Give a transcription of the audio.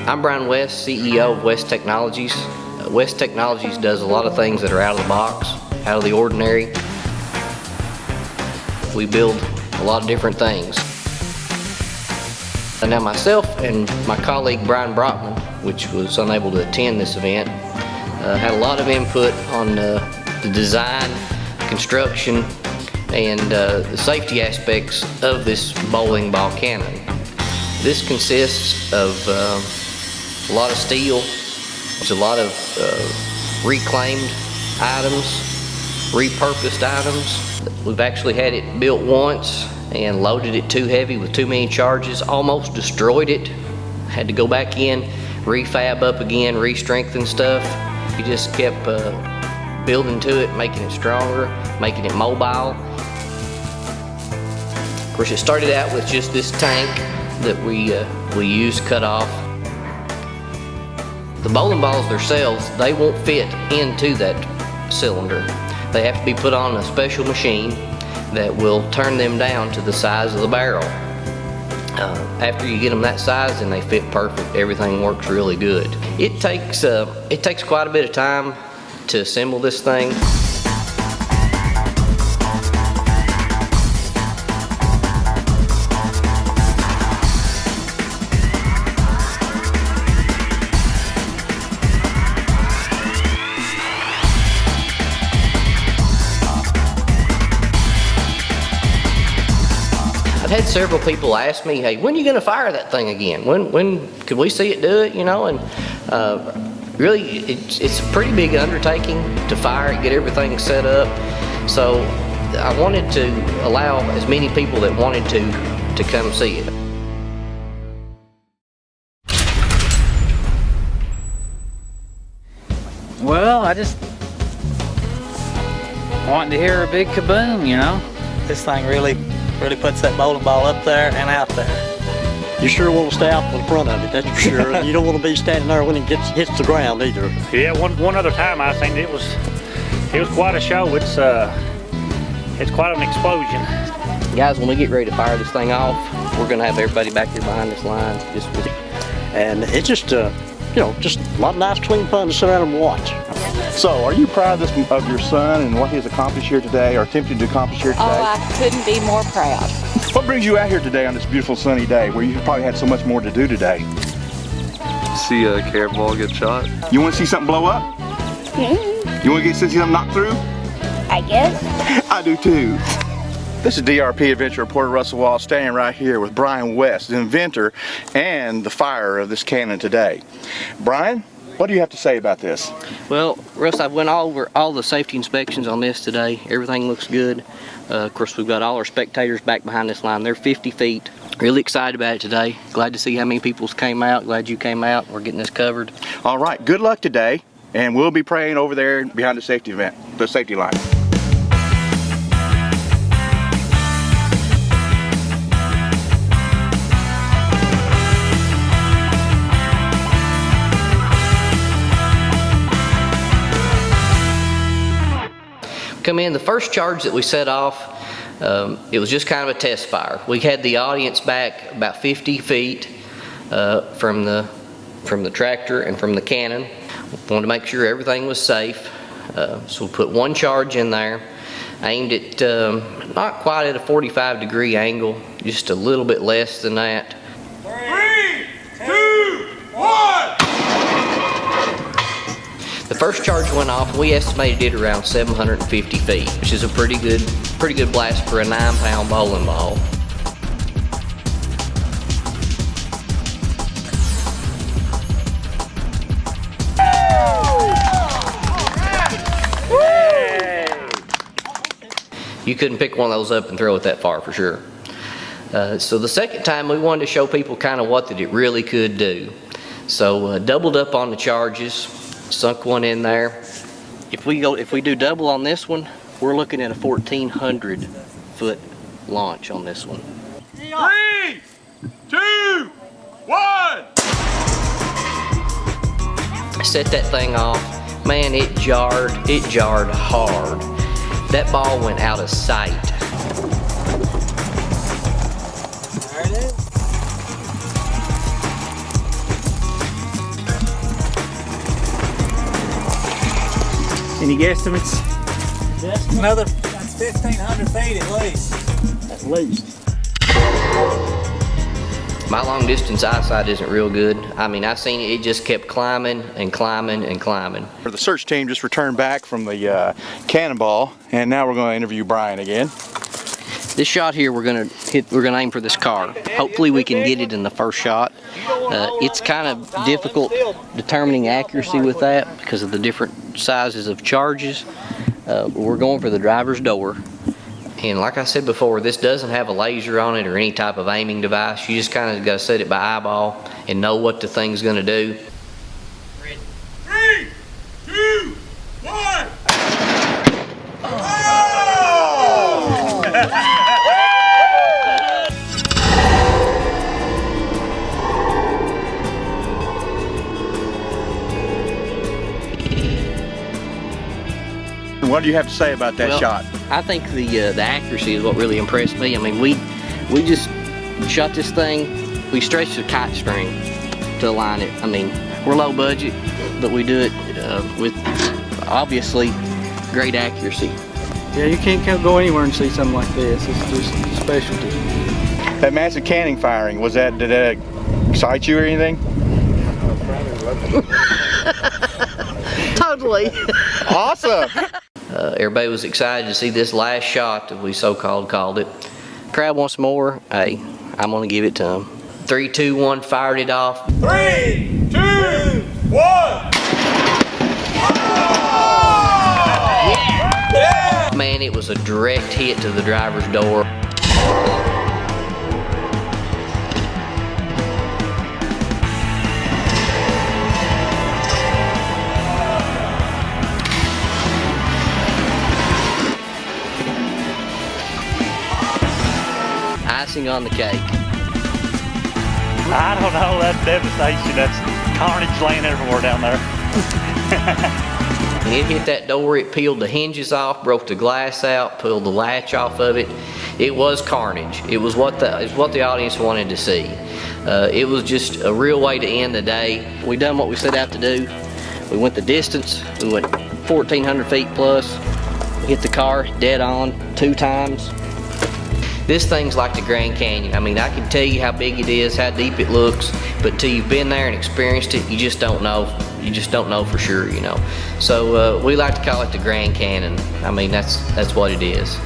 I'm Brian West, CEO of West Technologies. West Technologies does a lot of things that are out of the box, out of the ordinary. We build a lot of different things. And now myself and my colleague Brian Brockman, which was unable to attend this event, had a lot of input on the design, construction, and the safety aspects of this bowling ball cannon. This consists of a lot of steel. There's a lot of reclaimed items, repurposed items. We've actually had it built once and loaded it too heavy with too many charges, almost destroyed it. Had to go back in, refab up again, re-strengthen stuff. We just kept building to it, making it stronger, making it mobile. Of course, it started out with just this tank that we used cut off. The bowling balls themselves, they won't fit into that cylinder. They have to be put on a special machine that will turn them down to the size of the barrel. After you get them that size, then they fit perfect. Everything works really good. It takes quite a bit of time to assemble this thing. I've had several people ask me, hey, when are you going to fire that thing again? When could we see it do it, you know? And really, it's a pretty big undertaking to fire it, get everything set up. So I wanted to allow as many people that wanted to come see it. Well, I just wanted to hear a big kaboom, you know? This thing really puts that bowling ball up there and out there. You sure want to stay out in front of it, that's for sure. You don't want to be standing there when it hits the ground either. Yeah, one other time I think it was quite a show. It's quite an explosion. Guys, when we get ready to fire this thing off, we're going to have everybody back here behind this line. And it's just just a lot of nice, clean fun to sit around and watch. So, are you proud of your son and what he has accomplished here today, or attempted to accomplish here today? Oh, I couldn't be more proud. What brings you out here today on this beautiful sunny day, where you probably had so much more to do today? See a cannonball get shot. You want to see something blow up? Mm-hmm. You want to see something knocked through? I guess. I do too. This is DRP Adventure Reporter Russell Wall, standing right here with Brian West, the inventor and the firer of this cannon today. Brian, what do you have to say about this? Well, Russ, I went over all the safety inspections on this today. Everything looks good. Of course, we've got all our spectators back behind this line. They're 50 feet. Really excited about it today. Glad to see how many people came out. Glad you came out. We're getting this covered. All right, good luck today, and we'll be praying over there behind the safety line. Come in, the first charge that we set off, it was just kind of a test fire. We had the audience back about 50 feet from the tractor and from the cannon. We wanted to make sure everything was safe. So we put one charge in there, aimed it not quite at a 45-degree angle, just a little bit less than that. 3, 2, 1! The first charge went off, and we estimated it around 750 feet, which is a pretty good blast for a 9-pound bowling ball. You couldn't pick one of those up and throw it that far for sure. So the second time we wanted to show people kind of what that it really could do. So doubled up on the charges, sunk one in there. If we do double on this one, we're looking at a 1,400 foot launch on this one. 3, 2, 1! Set that thing off. Man, it jarred hard. That ball went out of sight. There it is. Any guesstimates? Another, that's 1,500 feet at least. At least. My long distance eyesight isn't real good. I mean, I seen it just kept climbing and climbing and climbing. The search team just returned back from the cannonball, and now we're going to interview Brian again. This shot here, we're gonna aim for this car. Hopefully we can get it in the first shot. It's kind of difficult determining accuracy with that because of the different sizes of charges. We're going for the driver's door. And like I said before, this doesn't have a laser on it or any type of aiming device. You just kind of got to set it by eyeball and know what the thing's going to do. 3, 2, 1. What do you have to say about that Well, shot? I think the accuracy is what really impressed me. I mean, we just shot this thing. We stretched a kite string to align it. I mean, we're low budget, but we do it with obviously great accuracy. Yeah, you can't go anywhere and see something like this. It's just a specialty. That massive cannon firing, did that excite you or anything? Totally. Awesome. Everybody was excited to see this last shot that we so-called called it. Crowd wants more. Hey, I'm gonna give it to them. 3, 2, 1, fired it off. 3, 2, 1. Man, it was a direct hit to the driver's door. Icing on the cake. I don't know, that's devastation. That's carnage laying everywhere down there. When it hit that door, it peeled the hinges off, broke the glass out, pulled the latch off of it. It was carnage. It was what the audience wanted to see. It was just a real way to end the day. We done what we set out to do. We went the distance. We went 1,400 feet plus. We hit the car dead on 2 times. This thing's like the Grand Canyon. I mean, I can tell you how big it is, how deep it looks, but until you've been there and experienced it, you just don't know. You just don't know for sure, you know. So we like to call it the Grand Canyon. I mean, that's what it is.